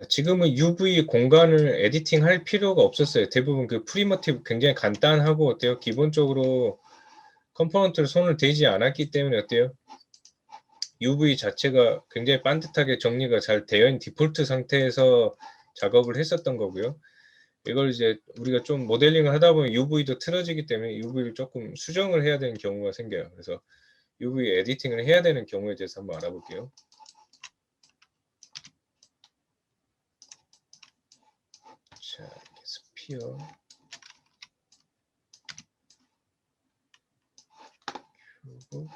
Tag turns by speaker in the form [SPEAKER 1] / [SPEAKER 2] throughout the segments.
[SPEAKER 1] 지금은 UV 공간을 에디팅 할 필요가 없었어요. 대부분 그 프리머티브 굉장히 간단하고 어때요? 기본적으로 컴포넌트를 손을 대지 않았기 때문에 어때요? UV 자체가 굉장히 반듯하게 정리가 잘 되어 있는 디폴트 상태에서 작업을 했었던 거고요. 이걸 이제 우리가 좀 모델링을 하다 보면 UV도 틀어지기 때문에 UV를 조금 수정을 해야 되는 경우가 생겨요. 그래서 UV 에디팅을 해야 되는 경우에 대해서 한번 알아볼게요. 자, 이렇게 스피어 큐브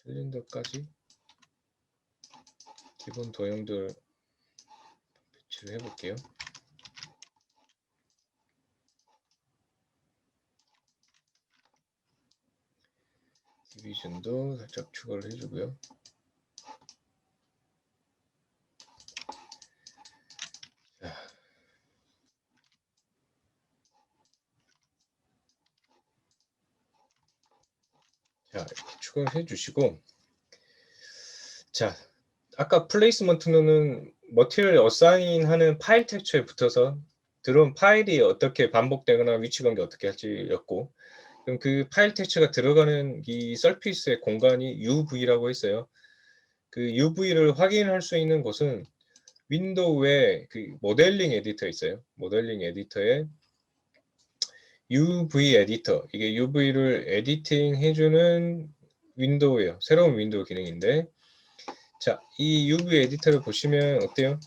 [SPEAKER 1] 실린더까지 기본 도형들 배치를 해볼게요. 디비전도 살짝 추가를 해주고요. 자, 이렇게 추가를 해주시고, 자, 아까 플레이스먼트는 머티리얼 어사인하는 파일 텍스처에 붙어서 들어온 파일이 어떻게 반복되거나 위치 관계 어떻게 할지였고, 그럼 그 파일 텍스처가 들어가는 이 서피스의 공간이 UV라고 했어요. 그 UV를 확인할 수 있는 곳은 윈도우에 그 모델링 에디터 있어요. 모델링 에디터에 UV 에디터, 이게 UV를 에디팅 해주는 윈도우예요. 새로운 윈도우 기능인데, 자, 이 UV 에디터를 보시면 어때요?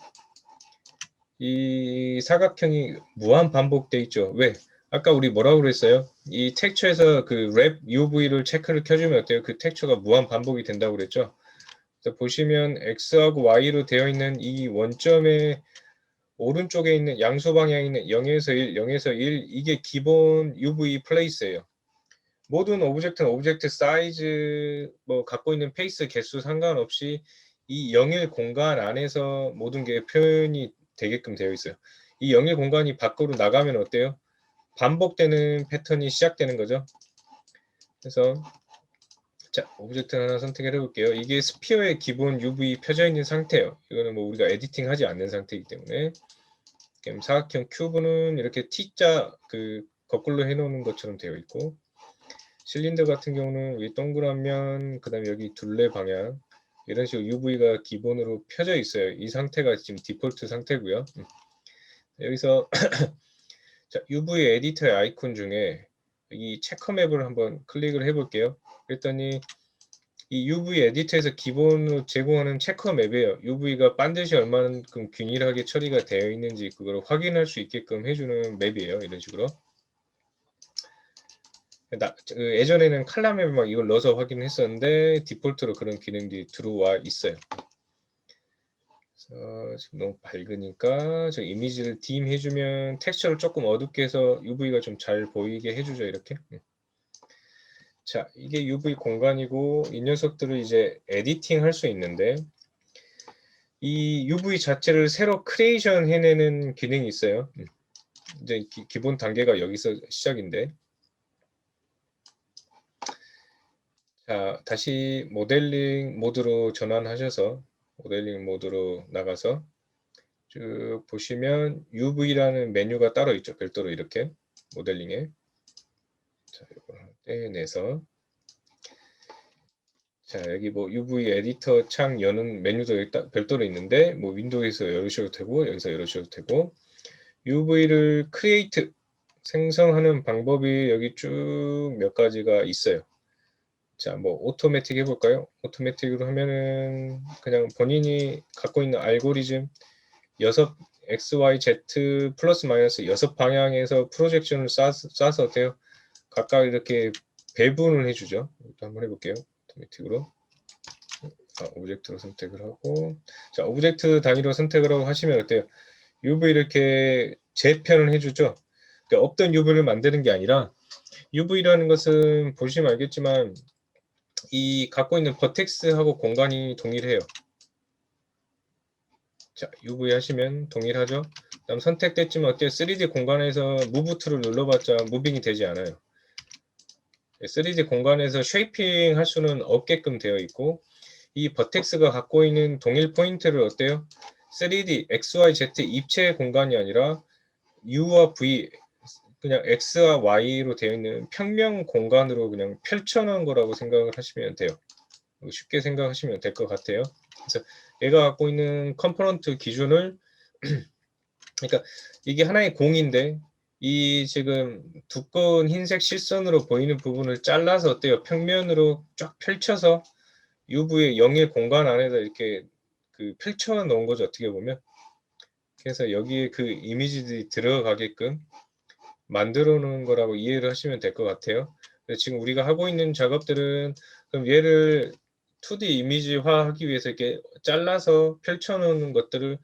[SPEAKER 1] 이 사각형이 무한 반복돼 있죠. 왜? 아까 우리 뭐라고 그랬어요? 이 텍처에서 그 랩 UV를 체크를 켜주면 어때요? 그 텍처가 무한 반복이 된다고 그랬죠. 그래서 보시면 X하고 Y로 되어 있는 이 원점의 오른쪽에 있는 양수 방향에 있는 0에서 1, 0에서 1, 이게 기본 UV 플레이스예요. 모든 오브젝트는 오브젝트 사이즈, 뭐 갖고 있는 페이스 개수 상관없이 이 0일 공간 안에서 모든 게 표현이 되게끔 되어 있어요. 이 0일 공간이 밖으로 나가면 어때요? 반복되는 패턴이 시작되는 거죠. 그래서 자, 오브젝트 하나 선택을 해볼게요. 이게 스피어의 기본 UV 펴져 있는 상태예요. 이거는 뭐 우리가 에디팅 하지 않는 상태이기 때문에 사각형 큐브는 이렇게 T자 그 거꾸로 해놓는 것처럼 되어 있고, 실린더 같은 경우는 이 동그란 면, 그 다음에 여기 둘레 방향, 이런 식으로 UV가 기본으로 펴져 있어요. 이 상태가 지금 디폴트 상태고요. 여기서 자, UV 에디터의 아이콘 중에 이 체커맵을 한번 클릭을 해볼게요. 그랬더니 이 UV 에디터에서 기본으로 제공하는 체커맵이에요. UV가 반드시 얼마만큼 균일하게 처리가 되어 있는지 그걸 확인할 수 있게끔 해주는 맵이에요. 이런 식으로. 예전에는 칼라맵에 막 이걸 넣어서 확인했었는데 디폴트로 그런 기능들이 들어와 있어요. 그래서 지금 너무 밝으니까 저 이미지를 딤 해주면 텍스처를 조금 어둡게 해서 UV가 좀 잘 보이게 해주죠. 이렇게. 자, 이게 UV 공간이고 이 녀석들을 이제 에디팅 할 수 있는데, 이 UV 자체를 새로 크리에이션 해내는 기능이 있어요. 이제 기본 단계가 여기서 시작인데, 자, 다시 모델링 모드로 전환하셔서 모델링 모드로 나가서 쭉 보시면 UV라는 메뉴가 따로 있죠. 별도로 이렇게 모델링에. 자, 이걸 떼내서, 자, 여기 뭐 UV 에디터 창 여는 메뉴도 별도로 있는데, 뭐 윈도우에서 열으셔도 되고 여기서 열으셔도 되고, UV를 크리에이트 생성하는 방법이 여기 쭉 몇 가지가 있어요. 자, 뭐 오토매틱 해볼까요? 오토매틱으로 하면은 그냥 본인이 갖고 있는 알고리즘 6 XYZ 플러스 마이너스 6방향에서 프로젝션을 쏴서 어때요? 각각 이렇게 배분을 해주죠. 이것도 한번 해볼게요. 오토매틱으로. 오브젝트로 선택을 하고, 자, 오브젝트 단위로 선택을 하고 하시면 어때요? UV 이렇게 재편을 해주죠. 그러니까 없던 UV를 만드는 게 아니라, UV라는 것은 보시면 알겠지만 이 갖고 있는 버텍스하고 공간이 동일해요. 자, UV 하시면 동일하죠. 다음 선택됐지만 어때요? 3D 공간에서 무브 툴을 눌러봤자 무빙이 되지 않아요. 3D 공간에서 쉐이핑 할 수는 없게끔 되어 있고, 이 버텍스가 갖고 있는 동일 포인트를 어때요? 3D XYZ 입체 공간이 아니라 U와 V 그냥 X와 Y로 되어 있는 평면 공간으로 그냥 펼쳐놓은 거라고 생각을 하시면 돼요. 쉽게 생각하시면 될 것 같아요. 그래서 얘가 갖고 있는 컴포넌트 기준을 그러니까 이게 하나의 공인데 이 지금 두꺼운 흰색 실선으로 보이는 부분을 잘라서 어때요? 평면으로 쫙 펼쳐서 UV의 0의 공간 안에다 이렇게 그 펼쳐 놓은 거죠. 어떻게 보면. 그래서 여기에 그 이미지들이 들어가게끔 만들어 놓은 거라고 이해를 하시면 될 것 같아요. 지금 우리가 하고 있는 작업들은 그럼 얘를 2D 이미지화 하기 위해서 이렇게 잘라서 펼쳐 놓는 것들을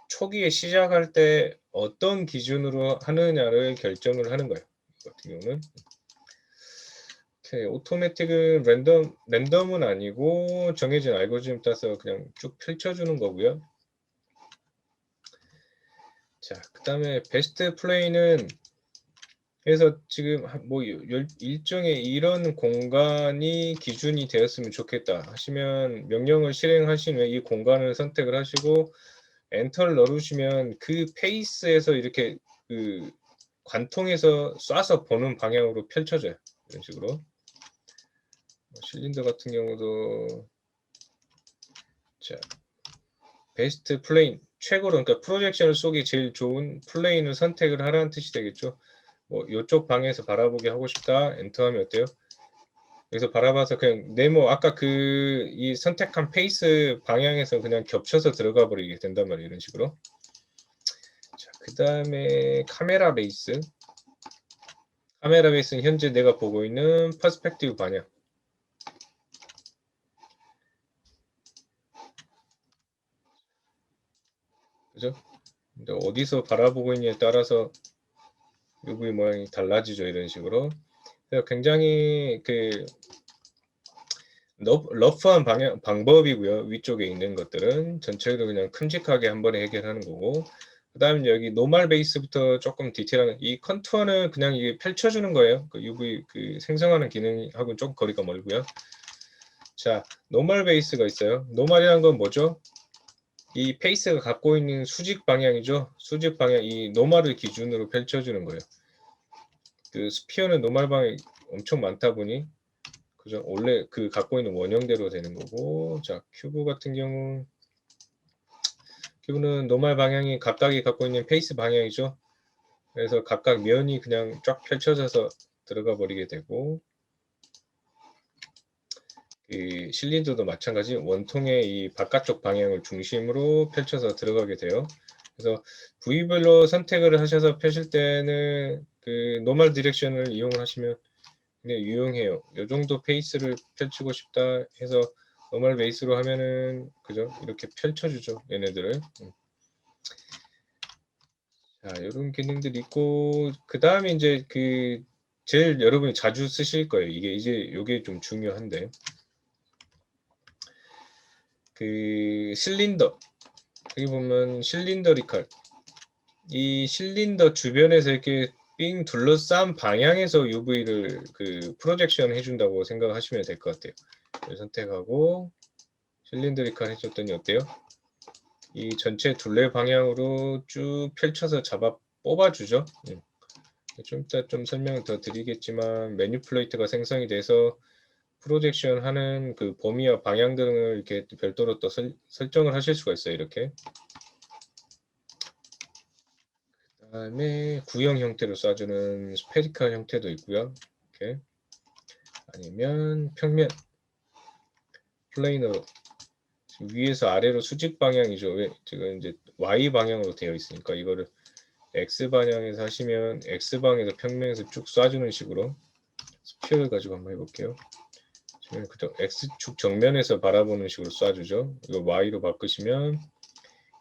[SPEAKER 1] 초기에 시작할 때 어떤 기준으로 하느냐를 결정을 하는 거예요. 이 같은 경우는 오토매틱은 랜덤은 아니고 정해진 알고리즘 따서 그냥 쭉 펼쳐주는 거고요. 자, 그 다음에 베스트 플레이는 그래서 지금 뭐 일종의 이런 공간이 기준이 되었으면 좋겠다 하시면 명령을 실행하신 후에 이 공간을 선택을 하시고 엔터를 누르시면 그 페이스에서 이렇게 그 관통해서 쏴서 보는 방향으로 펼쳐져요. 이런 식으로. 실린더 같은 경우도 자 베스트 플레인 최고로 그러니까 프로젝션을 쏘기 제일 좋은 플레인을 선택을 하라는 뜻이 되겠죠. 뭐 이쪽 방에서 바라보게 하고 싶다 엔터하면 어때요? 여기서 바라봐서 그냥 네모 아까 그 이 선택한 페이스 방향에서 그냥 겹쳐서 들어가 버리게 된단 말이에요. 이런 식으로. 자, 그 다음에 카메라 베이스. 카메라 베이스는 현재 내가 보고 있는 퍼스펙티브 방향. 그죠? 근데 어디서 바라보고 있냐에 따라서 UV 모양이 달라지죠. 이런 식으로. 그래서 굉장히 그 러프한 방법이고요. 위쪽에 있는 것들은 전체적으로 그냥 큼직하게 한 번에 해결하는 거고 그 다음에 여기 노멀 베이스부터 조금 디테일한 이 컨투어는 그냥 이게 펼쳐주는 거예요. 그 UV 그 생성하는 기능하고는 조금 거리가 멀고요. 자, 노멀 베이스가 있어요. 노멀이라는 건 뭐죠? 이 페이스가 갖고 있는 수직 방향이죠. 수직 방향 이 노멀을 기준으로 펼쳐주는 거예요. 그 스피어는 노멀 방향이 엄청 많다 보니 그죠? 원래 그 갖고 있는 원형대로 되는 거고 자 큐브 같은 경우 큐브는 노멀 방향이 각각이 갖고 있는 페이스 방향이죠. 그래서 각각 면이 그냥 쫙 펼쳐져서 들어가 버리게 되고 이 실린더도 마찬가지 원통의 이 바깥쪽 방향을 중심으로 펼쳐서 들어가게 돼요. 그래서 부위별로 선택을 하셔서 펴실 때는 그 노멀 디렉션을 이용하시면 굉장히 유용해요. 이 정도 페이스를 펼치고 싶다 해서 노멀 베이스로 하면은 그죠? 이렇게 펼쳐주죠. 얘네들을. 자, 이런 기능들이 있고 그 다음에 이제 그 제일 여러분이 자주 쓰실 거예요. 이게 이제 이게 좀 중요한데 그 실린더 여기 보면 실린더 리칼 이 실린더 주변에서 이렇게 삥 둘러싼 방향에서 UV를 그 프로젝션 해준다고 생각하시면 될 것 같아요. 선택하고 실린더 리칼 해줬더니 어때요? 이 전체 둘레 방향으로 쭉 펼쳐서 잡아 뽑아주죠. 좀 이따 좀 설명을 더 드리겠지만 매니플레이트가 생성이 돼서 프로젝션 하는 그 범위와 방향 등을 이렇게 별도로 또 설정을 하실 수가 있어요. 이렇게. 그 다음에 구형 형태로 쏴주는 스페리칼 형태도 있고요. 이렇게. 아니면 평면 플레인으로 위에서 아래로 수직 방향이죠. 왜 지금 이제 Y 방향으로 되어 있으니까 이거를 X 방향에서 하시면 X 방향에서 평면에서 쭉 쏴주는 식으로 스피어를 가지고 한번 해볼게요. 지금 그저 X축 정면에서 바라보는 식으로 쏴주죠. 이거 Y로 바꾸시면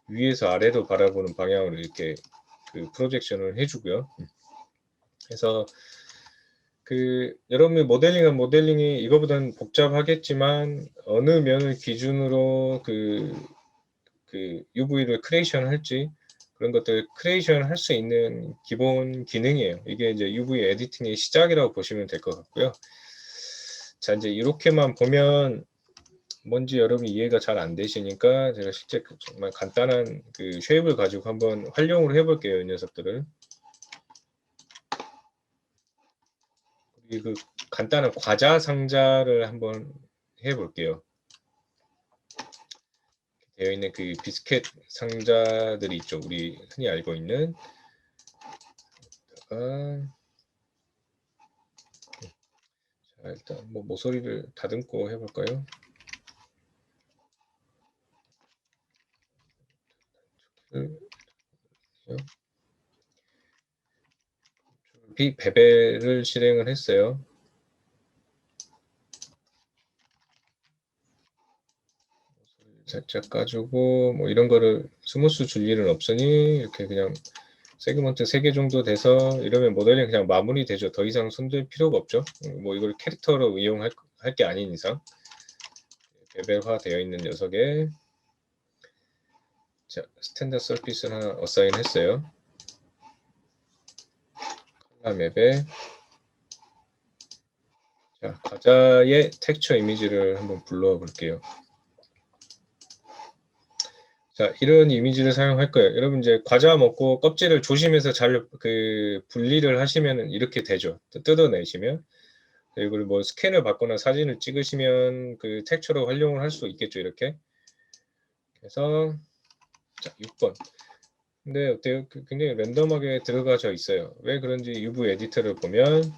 [SPEAKER 1] 위에서 아래로 바라보는 방향으로 이렇게 그 프로젝션을 해주고요. 그래서 그 여러분이 모델링한 모델링이 이거보다는 복잡하겠지만 어느 면을 기준으로 그 UV를 크리에이션 할지 그런 것들 크리에이션 할 수 있는 기본 기능이에요. 이게 이제 UV 에디팅의 시작이라고 보시면 될 것 같고요. 자, 이제 이렇게만 보면 뭔지 여러분이 이해가 잘 안 되시니까 제가 실제 정말 간단한 그 쉐입을 가지고 한번 활용을 해볼게요. 이 녀석들을. 그 간단한 과자 상자를 한번 해볼게요. 되어 있는 그 비스켓 상자들이 있죠. 우리 흔히 알고 있는. 자, 일단 뭐 모서리를 다듬고 해볼까요? 비배배를 실행을 했어요. 살짝 까주고 뭐 이런 거를 스무스 줄 일은 없으니 이렇게 그냥 세그먼트 3개 정도 돼서 이러면 모델링 그냥 마무리 되죠. 더 이상 손댈 필요가 없죠. 뭐 이걸 캐릭터로 이용할 게 아닌 이상. 베벨화 되어 있는 녀석에 자, 스탠다드 서피스를 하나 어사인 했어요. 컬러 맵에 자, 과자의 텍스처 이미지를 한번 불러와 볼게요. 자, 이런 이미지를 사용할 거예요. 여러분 이제 과자 먹고 껍질을 조심해서 잘 그 분리를 하시면 이렇게 되죠. 뜯어내시면 이걸 뭐 스캔을 받거나 사진을 찍으시면 그 텍스처로 활용을 할 수 있겠죠. 이렇게. 그래서 자, 6번. 근데 어때요? 굉장히 랜덤하게 들어가져 있어요. 왜 그런지 UV 에디터를 보면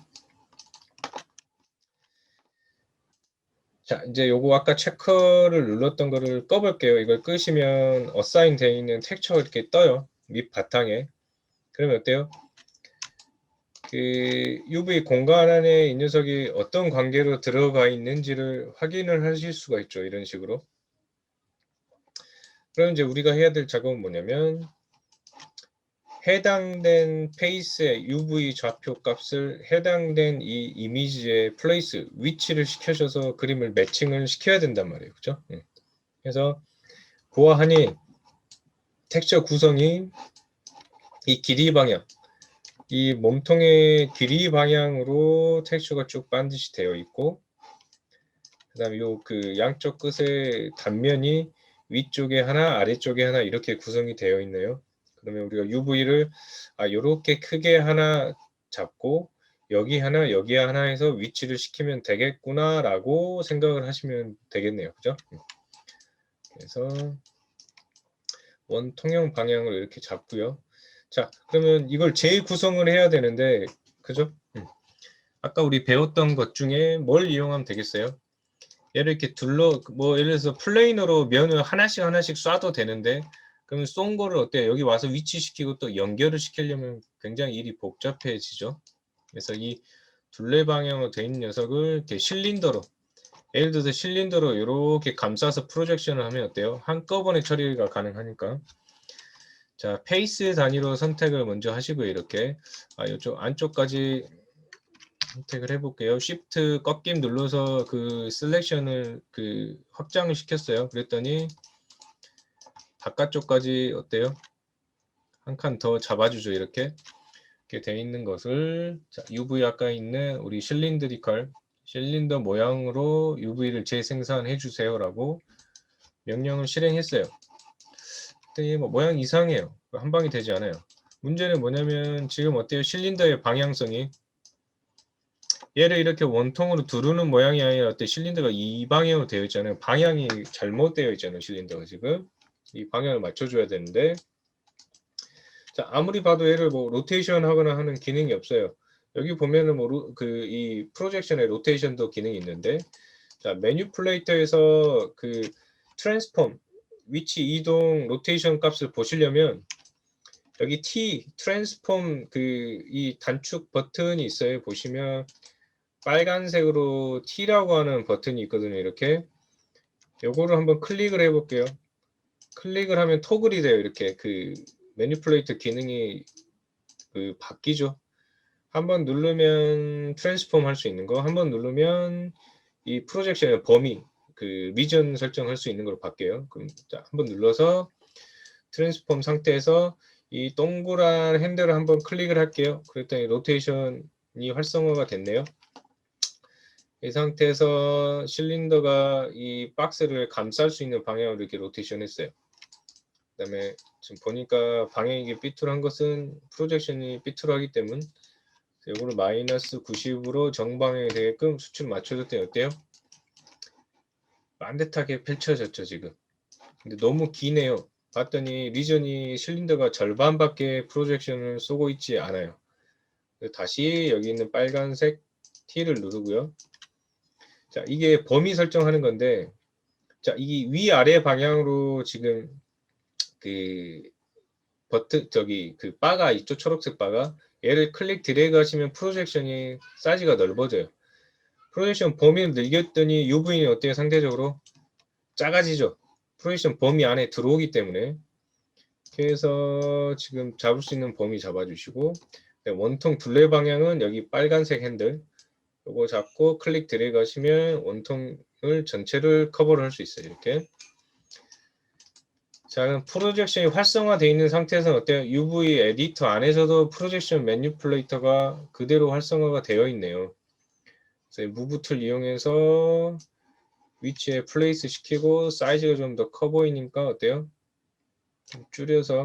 [SPEAKER 1] 자, 이제 요거 아까 체커를 눌렀던 거를 꺼볼게요. 이걸 끄시면 어사인 되어 있는 텍스처가 이렇게 떠요. 밑 바탕에. 그러면 어때요? 그 UV 공간 안에 이 녀석이 어떤 관계로 들어가 있는지를 확인을 하실 수가 있죠. 이런 식으로. 그럼 이제 우리가 해야 될 작업은 뭐냐면 해당된 페이스의 UV 좌표 값을 해당된 이 이미지의 플레이스, 위치를 시켜줘서 그림을 매칭을 시켜야 된단 말이에요. 그죠? 그래서 보아하니 텍스처 구성이 이 길이 방향, 이 몸통의 길이 방향으로 텍스처가 쭉 반드시 되어 있고 그 다음에 요 그 양쪽 끝의 단면이 위쪽에 하나 아래쪽에 하나 이렇게 구성이 되어 있네요. 그러면 우리가 UV를 요렇게 크게 하나 잡고 여기 하나 여기 하나 해서 위치를 시키면 되겠구나 라고 생각을 하시면 되겠네요. 그죠? 그래서 원 통영 방향을 이렇게 잡고요. 자, 그러면 이걸 재구성을 해야 되는데 그죠? 아까 우리 배웠던 것 중에 뭘 이용하면 되겠어요? 얘를 이렇게 뭐 예를 들어서 플레이너로 면을 하나씩 하나씩 쏴도 되는데 그러면 쏜 거를 어때요? 여기 와서 위치시키고 또 연결을 시키려면 굉장히 일이 복잡해지죠. 그래서 이 둘레 방향으로 돼 있는 녀석을 이렇게 실린더로 예를 들어서 실린더로 이렇게 감싸서 프로젝션을 하면 어때요? 한꺼번에 처리가 가능하니까 자 페이스 단위로 선택을 먼저 하시고요. 이렇게 이쪽 안쪽까지 선택을 해볼게요. Shift 꺾임 눌러서 그 셀렉션을 그 확장을 시켰어요. 그랬더니 바깥쪽까지 어때요? 한 칸 더 잡아주죠. 이렇게 돼 있는 것을 자, UV 아까 있는 우리 실린더 모양으로 UV를 재생산해 주세요라고 명령을 실행했어요. 그랬더니 뭐 모양 이상해요. 한 방이 되지 않아요. 문제는 뭐냐면 지금 어때요? 실린더의 방향성이 얘를 이렇게 원통으로 두르는 모양이 아니라 어때 실린더가 이 방향으로 되어 있잖아요. 방향이 잘못되어 있잖아요. 실린더가 지금 이 방향을 맞춰줘야 되는데 자 아무리 봐도 얘를 뭐 로테이션 하거나 하는 기능이 없어요. 여기 보면은 뭐 그 이 프로젝션의 로테이션도 기능이 있는데 자 매니플레이터에서 그 트랜스폼 위치 이동 로테이션 값을 보시려면 여기 T 트랜스폼 그 이 단축 버튼이 있어요. 보시면 빨간색으로 T라고 하는 버튼이 있거든요. 이렇게 요거를 한번 클릭을 해볼게요. 클릭을 하면 토글이 돼요. 이렇게 그 매니플레이터 기능이 그 바뀌죠. 한번 누르면 트랜스폼 할 수 있는 거, 한번 누르면 이 프로젝션의 범위, 그 리전 설정할 수 있는 걸로 바뀌어요. 그럼 자, 한번 눌러서 트랜스폼 상태에서 이 동그란 핸들을 한번 클릭을 할게요. 그랬더니 로테이션이 활성화가 됐네요. 이 상태에서 실린더가 이 박스를 감쌀 수 있는 방향으로 이렇게 로테이션 했어요. 그 다음에 지금 보니까 방향이 삐뚤한 것은 프로젝션이 삐뚤하기 때문에 이거를 마이너스 90으로 정방향이 되게끔 수치를 맞춰줬더니 어때요? 반듯하게 펼쳐졌죠 지금. 근데 너무 기네요. 봤더니 리전이 실린더가 절반밖에 프로젝션을 쏘고 있지 않아요. 다시 여기 있는 빨간색 T를 누르고요. 자, 이게 범위 설정하는 건데, 자, 이 위아래 방향으로 지금 그 버튼 그 바가 있죠, 초록색 바가. 얘를 클릭 드래그 하시면 프로젝션이 사이즈가 넓어져요. 프로젝션 범위를 늘렸더니 UV는 어때요? 상대적으로 작아지죠. 프로젝션 범위 안에 들어오기 때문에. 그래서 지금 잡을 수 있는 범위 잡아주시고, 원통 둘레 방향은 여기 빨간색 핸들 요거 잡고 클릭 드래그 하시면 원통을 전체를 커버를 할 수 있어요. 이렇게. 자, 프로젝션이 활성화되어 있는 상태에서는 어때요? UV 에디터 안에서도 프로젝션 매니플레이터가 그대로 활성화가 되어 있네요. 그래서 무브 툴 이용해서 위치에 플레이스 시키고 사이즈가 좀 더 커 보이니까 어때요? 좀 줄여서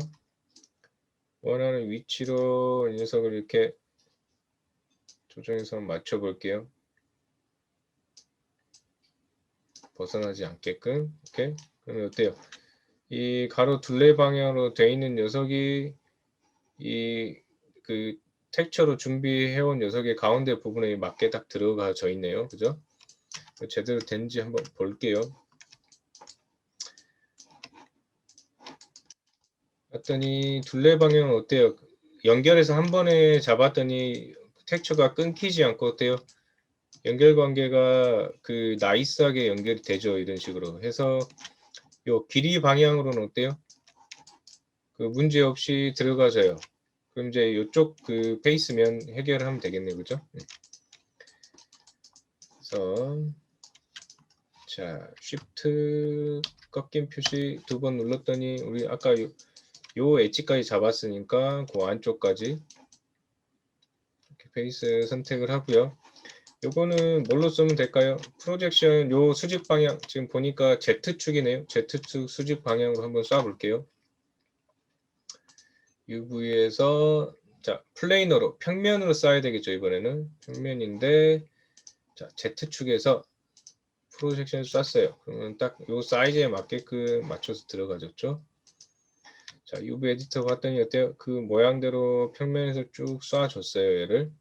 [SPEAKER 1] 원하는 위치로 이 녀석을 이렇게 조정해서 맞춰 볼게요. 벗어나지 않게끔. 이렇게. 그러면 어때요? 이 가로 둘레 방향으로 되어 있는 녀석이 이 그 텍처로 준비해온 녀석의 가운데 부분에 맞게 딱 들어가져 있네요. 그죠? 제대로 된지 한번 볼게요. 봤더니 둘레 방향은 어때요? 연결해서 한 번에 잡았더니 텍처가 끊기지 않고 어때요? 연결 관계가 그 나이스하게 연결이 되죠. 이런 식으로 해서 요 길이 방향으로는 어때요? 그 문제 없이 들어가져요. 그럼 이제 이쪽 그 페이스면 해결을 하면 되겠네요. 그죠? 그래서 자, Shift 꺾인 표시 두 번 눌렀더니 우리 아까 요 엣지까지 잡았으니까 그 안쪽까지 이렇게 페이스 선택을 하고요. 요거는 뭘로 쓰면 될까요? 프로젝션 요 수직 방향 지금 보니까 Z축이네요. Z축 수직 방향으로 한번 쏴 볼게요. UV에서 자, 플레이너로 평면으로 쏴야 되겠죠. 이번에는 평면인데 자, Z축에서 프로젝션 쐈어요. 그러면 딱 요 사이즈에 맞게끔 맞춰서 들어가졌죠. 자, UV 에디터 봤더니 어때요? 그 모양대로 평면에서 쭉 쏴줬어요. 얘를.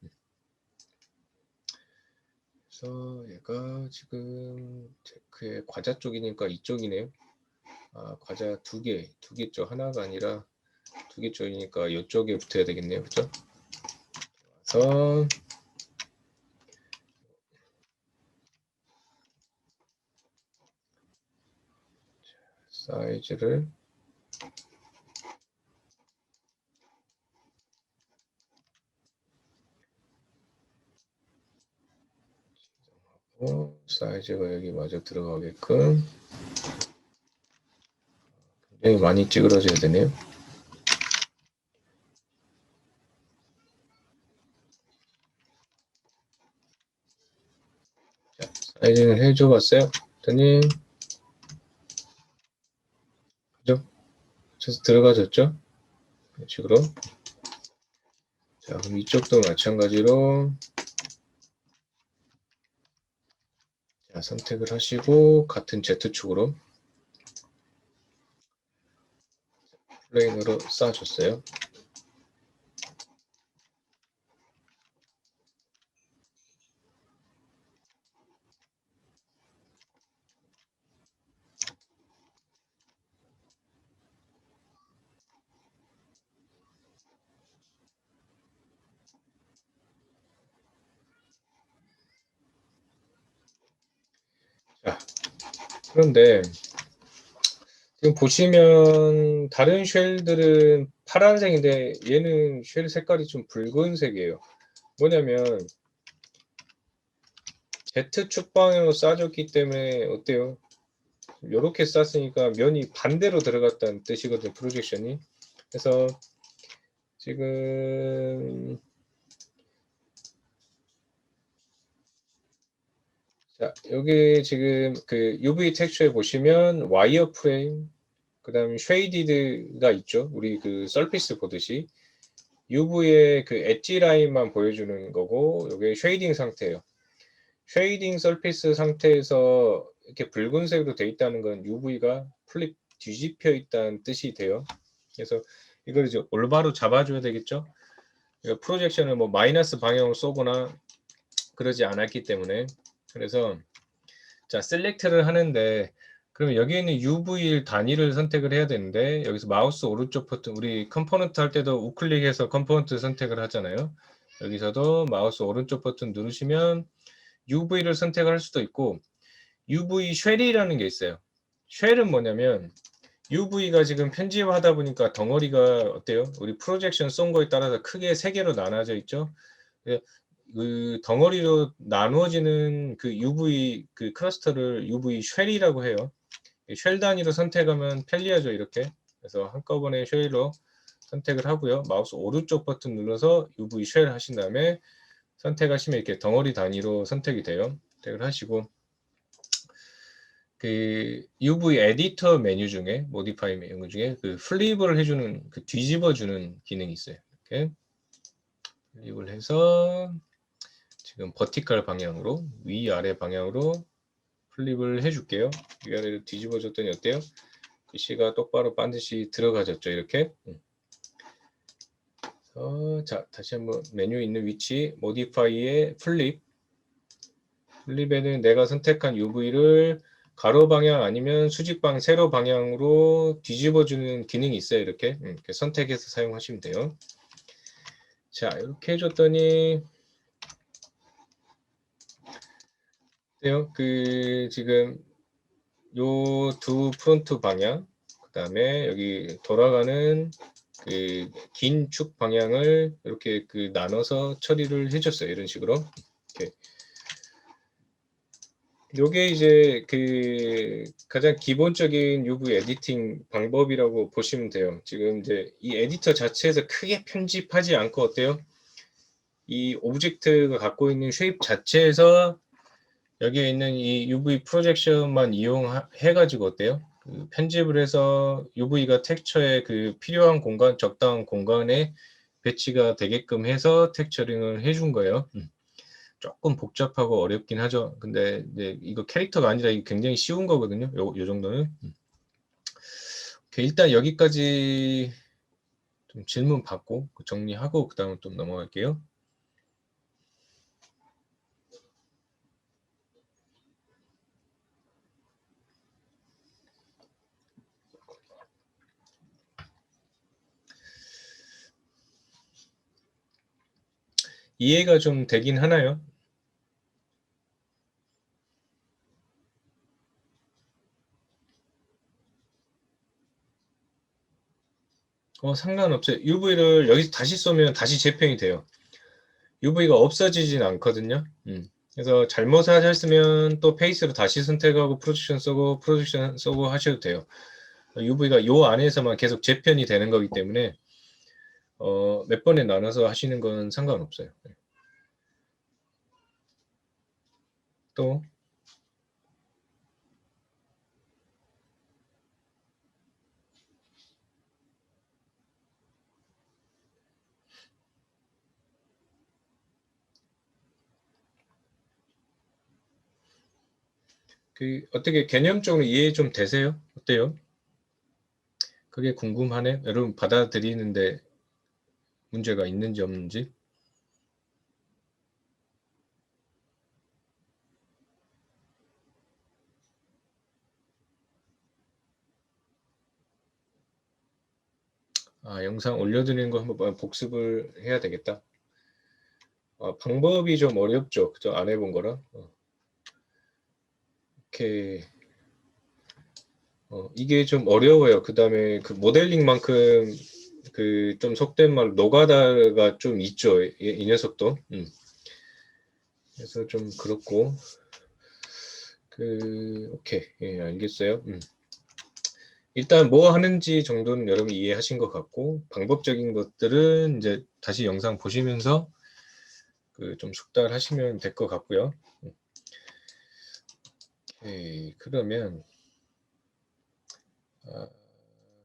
[SPEAKER 1] 그래서 얘가 지금 체크의 과자 쪽이니까 이쪽이네요. 아, 과자 두 개 쪽 하나가 아니라 두 개 쪽이니까 이쪽에 붙어야 되겠네요. 그죠? 그래서 사이즈를 사이즈가 여기 마저 들어가게끔 굉장히 많이 찌그러져야 되네요. 자, 사이즈는 해줘 봤어요. 그랬더니 그죠? 그래서 들어가졌죠? 이런 식으로. 자, 그럼 이쪽도 마찬가지로 자, 선택을 하시고 같은 Z축으로 플레인으로 쏴줬어요. 자, 그런데 지금 보시면 다른 쉘들은 파란색인데 얘는 쉘 색깔이 좀 붉은색이에요. 뭐냐면 Z축 방향으로 쏴줬기 때문에 어때요? 이렇게 쐈으니까 면이 반대로 들어갔다는 뜻이거든요. 프로젝션이. 그래서 지금 자, 여기 지금 그 UV 텍스처에 보시면 와이어 프레임, 그다음 쉐이디드가 있죠. 우리 그 서피스 보듯이 UV의 그 엣지 라인만 보여주는 거고, 이게 쉐이딩 상태예요. 쉐이딩 서피스 상태에서 이렇게 붉은색으로 돼 있다는 건 UV가 플립 뒤집혀 있다는 뜻이 돼요. 그래서 이걸 이제 올바로 잡아줘야 되겠죠. 프로젝션을 뭐 마이너스 방향으로 쏘거나 그러지 않았기 때문에. 그래서 자, 셀렉트를 하는데, 그러면 여기 있는 UV 단위를 선택을 해야 되는데, 여기서 마우스 오른쪽 버튼, 우리 컴포넌트 할 때도 우클릭해서 컴포넌트 선택을 하잖아요. 여기서도 마우스 오른쪽 버튼 누르시면 UV를 선택할 수도 있고, UV 쉘이라는 게 있어요. 쉘은 뭐냐면 UV가 지금 편집하다 보니까 덩어리가 어때요? 우리 프로젝션 쏜 거에 따라서 크게 세 개로 나눠져 있죠. 그 덩어리로 나누어지는 그 UV 그 클러스터를 UV 쉘이라고 해요. 쉘 단위로 선택하면 편리하죠, 이렇게. 그래서 한꺼번에 쉘로 선택을 하고요. 마우스 오른쪽 버튼 눌러서 UV 쉘 하신 다음에 선택하시면 이렇게 덩어리 단위로 선택이 돼요. 선택을 하시고 그 UV 에디터 메뉴 중에 모디파이 메뉴 중에 그 플립을 해주는 그 뒤집어주는 기능이 있어요. 이렇게 플립을 해서 지금 버티컬 방향으로 위아래 방향으로 플립을 해줄게요. 위아래로 뒤집어줬더니 어때요? 글씨가 똑바로 반드시 들어가졌죠. 이렇게. 자, 다시 한번 메뉴 있는 위치 모디파이의 플립. 플립에는 내가 선택한 UV를 가로 방향 아니면 수직 방향, 세로 방향으로 뒤집어주는 기능이 있어요. 이렇게 선택해서 사용하시면 돼요. 자, 이렇게 해줬더니 그 지금 요 두 프론트 방향, 그 다음에 여기 돌아가는 그 긴 축 방향을 이렇게 그 나눠서 처리를 해줬어요. 이런 식으로. 이렇게. 요게 이제 그 가장 기본적인 UV 에디팅 방법이라고 보시면 돼요. 지금 이제 이 에디터 자체에서 크게 편집하지 않고 어때요? 이 오브젝트가 갖고 있는 쉐입 자체에서 여기에 있는 이 UV 프로젝션만 이용해 가지고 어때요? 그 편집을 해서 UV가 텍스처에 그 필요한 공간, 적당한 공간에 배치가 되게끔 해서 텍스처링을 해준 거예요. 조금 복잡하고 어렵긴 하죠. 근데 이제 이거 캐릭터가 아니라 이게 굉장히 쉬운 거거든요. 요 정도는. 일단 여기까지 좀 질문 받고 정리하고 그 다음에 좀 넘어갈게요. 이해가 좀 되긴 하나요? 상관없어요. UV를 여기서 다시 쏘면 다시 재편이 돼요. UV가 없어지진 않거든요. 그래서 잘못 하셨으면 또 페이스로 다시 선택하고 프로젝션 쏘고 하셔도 돼요. UV가 요 안에서만 계속 재편이 되는 거기 때문에 몇 번에 나눠서 하시는 건 상관없어요. 또 그 어떻게 개념적으로 이해 좀 되세요? 어때요? 그게 궁금하네. 여러분 받아들이는데 문제가 있는지 없는지. 영상 올려드리는 거 한번 복습을 해야 되겠다. 방법이 좀 어렵죠. 그죠? 안 해본 거라. 이렇게 이게 좀 어려워요. 그 다음에 그 모델링만큼 그 좀 속된 말 노가다가 좀 있죠. 이 녀석도. 그래서 좀 그렇고 오케이. 예, 알겠어요. 일단 뭐 하는지 정도는 여러분 이해하신 것 같고 방법적인 것들은 이제 다시 영상 보시면서 그 좀 숙달하시면 될 것 같고요. 오케이. 그러면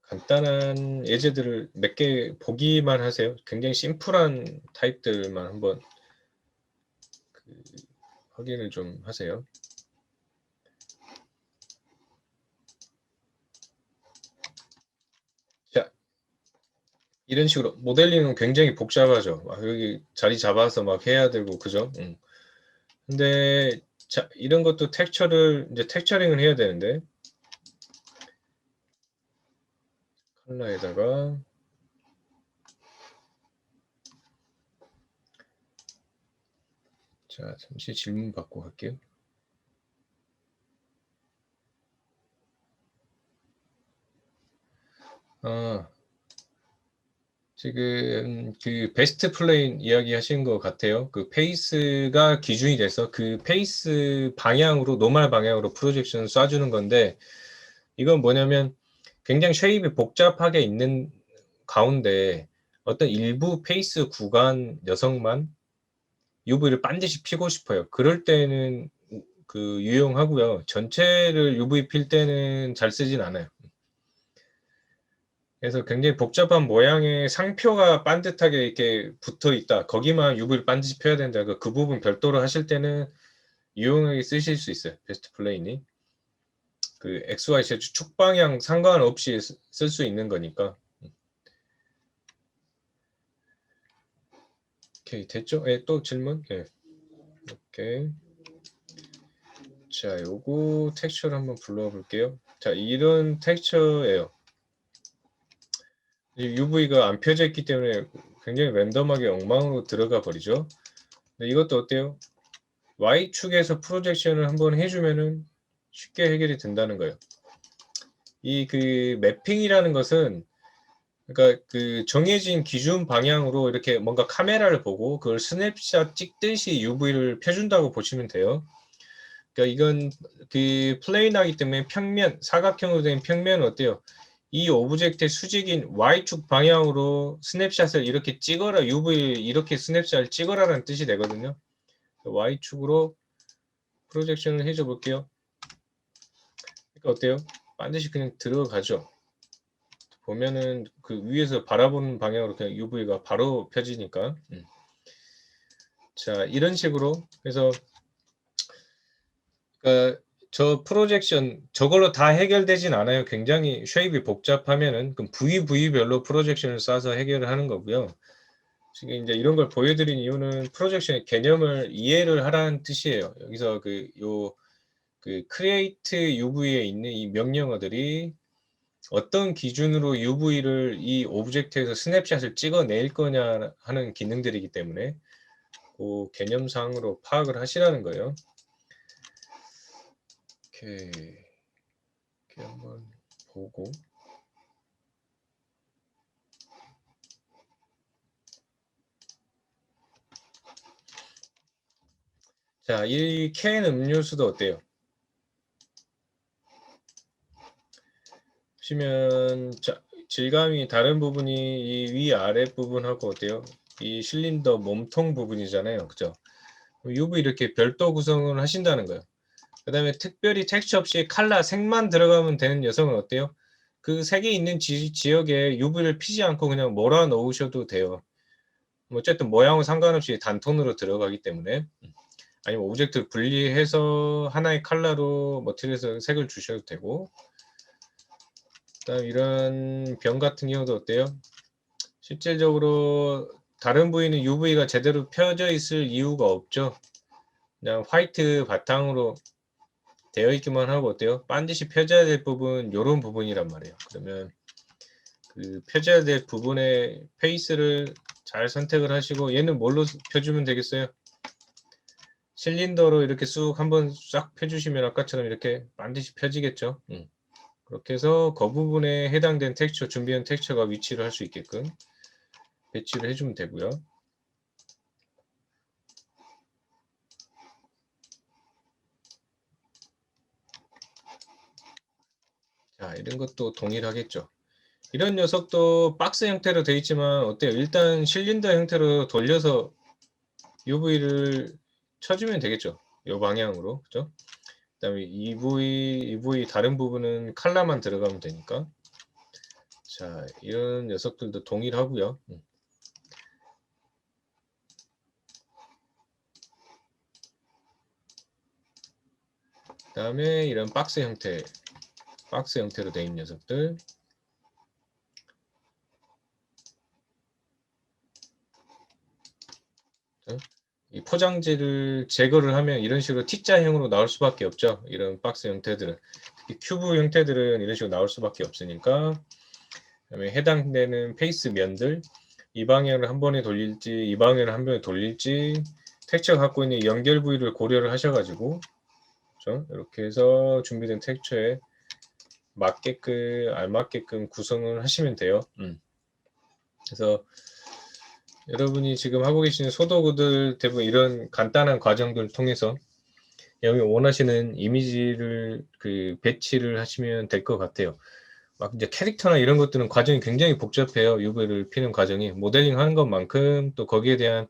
[SPEAKER 1] 간단한 예제들을 몇 개 보기만 하세요. 굉장히 심플한 타입들만 한번 확인을 좀 하세요. 자, 이런 식으로 모델링은 굉장히 복잡하죠. 여기 자리 잡아서 막 해야 되고, 그죠? 근데 자, 이런 것도 텍스처를 이제 텍스처링을 해야 되는데 컬러에다가 자, 잠시 질문 받고 갈게요. 지금 그 베스트 플레인 이야기 하신 것 같아요. 그 페이스가 기준이 돼서 그 페이스 방향으로 노멀 방향으로 프로젝션 쏴주는 건데 이건 뭐냐면 굉장히 쉐입이 복잡하게 있는 가운데 어떤 일부 페이스 구간 녀석만 UV를 반드시 피고 싶어요. 그럴 때는 그 유용하고요. 전체를 UV 필 때는 잘 쓰진 않아요. 그래서 굉장히 복잡한 모양의 상표가 반듯하게 이렇게 붙어 있다. 거기만 UV를 반드시 펴야 된다. 그 부분 별도로 하실 때는 유용하게 쓰실 수 있어요. 베스트 플레인이. 그 XYZ 축 방향 상관없이 쓸 수 있는 거니까. 오케이, 됐죠? 예, 또 질문? 예. 오케이. 자, 요거 텍스처를 한번 불러와 볼게요. 자, 이런 텍스처예요. UV가 안 펴져 있기 때문에 굉장히 랜덤하게 엉망으로 들어가 버리죠. 근데 이것도 어때요? Y축에서 프로젝션을 한번 해주면은 쉽게 해결이 된다는 거예요. 이 그 매핑이라는 것은 그러니까 그 정해진 기준 방향으로 이렇게 뭔가 카메라를 보고 그걸 스냅샷 찍듯이 UV를 펴준다고 보시면 돼요. 그러니까 이건 그 플레인하기 때문에 평면, 사각형으로 된 평면은 어때요? 이 오브젝트의 수직인 Y축 방향으로 스냅샷을 이렇게 찍어라, UV 이렇게 스냅샷을 찍어라라는 뜻이 되거든요. Y축으로 프로젝션을 해줘 볼게요. 그러니까 어때요? 반드시 그냥 들어가죠. 보면은 그 위에서 바라보는 방향으로 그냥 UV가 바로 펴지니까. 자, 이런 식으로 해서 그러니까 저 프로젝션 저걸로 다 해결되진 않아요. 굉장히 쉐입이 복잡하면은 그럼 부위별로 프로젝션을 쏴서 해결을 하는 거고요. 지금 이제 이런 걸 보여드린 이유는 프로젝션의 개념을 이해를 하라는 뜻이에요. 여기서 그 create UV에 있는 이 명령어들이 어떤 기준으로 UV를 이 오브젝트에서 스냅샷을 찍어낼 거냐 하는 기능들이기 때문에 그 개념상으로 파악을 하시라는 거예요. 이렇게 한번 보고 자, 이 캔 음료수도 어때요? 보시면 자, 질감이 다른 부분이 이 위아래 부분하고 어때요? 이 실린더 몸통 부분이잖아요. 그죠? UV 이렇게 별도 구성을 하신다는 거예요. 그 다음에 특별히 텍스처 없이 칼라 색만 들어가면 되는 녀석은 어때요? 그 색이 있는 지역에 UV를 피지 않고 그냥 몰아 넣으셔도 돼요. 어쨌든 모양은 상관없이 단톤으로 들어가기 때문에 아니면 오브젝트를 분리해서 하나의 컬러로 머티리얼에서 색을 주셔도 되고 그다음 이런 병 같은 경우도 어때요? 실질적으로 다른 부위는 UV가 제대로 펴져 있을 이유가 없죠. 그냥 화이트 바탕으로 되어 있기만 하고 어때요? 반드시 펴져야 될 부분 요런 부분이란 말이에요. 그러면 그 펴져야 될 부분의 페이스를 잘 선택을 하시고 얘는 뭘로 펴주면 되겠어요? 실린더로 이렇게 쑥 한번 싹 펴주시면 아까처럼 이렇게 반드시 펴지겠죠. 그렇게 해서 그 부분에 해당된 텍스처, 준비한 텍스처가 위치를 할 수 있게끔 배치를 해주면 되고요. 자, 이런 것도 동일하겠죠. 이런 녀석도 박스 형태로 되어 있지만 어때요? 일단 실린더 형태로 돌려서 UV를 쳐주면 되겠죠. 이 방향으로. 그죠? 그다음에 EV 다른 부분은 컬러만 들어가면 되니까. 자, 이런 녀석들도 동일하고요. 그다음에 이런 박스 형태로 된 녀석들. 이 포장지를 제거를 하면 이런 식으로 T자형으로 나올 수밖에 없죠. 이런 박스 형태들은. 특히 큐브 형태들은 이런 식으로 나올 수밖에 없으니까. 그다음에 해당되는 페이스 면들, 이 방향을 한 번에 돌릴지 이 방향을 한 번에 돌릴지 텍스처가 갖고 있는 연결 부위를 고려를 하셔가지고, 그렇죠? 이렇게 해서 준비된 텍스처에 알맞게끔 구성을 하시면 돼요. 그래서 여러분이 지금 하고 계시는 소도구들 대부분 이런 간단한 과정들을 통해서 여기 원하시는 이미지를 배치를 하시면 될 것 같아요. 막 이제 캐릭터나 이런 것들은 과정이 굉장히 복잡해요. UV를 피는 과정이 모델링 하는 것만큼 또 거기에 대한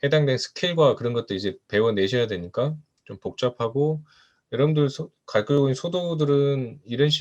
[SPEAKER 1] 해당된 스킬과 그런 것도 이제 배워내셔야 되니까 좀 복잡하고, 여러분들 가지고 있는 소도구들은 이런 식의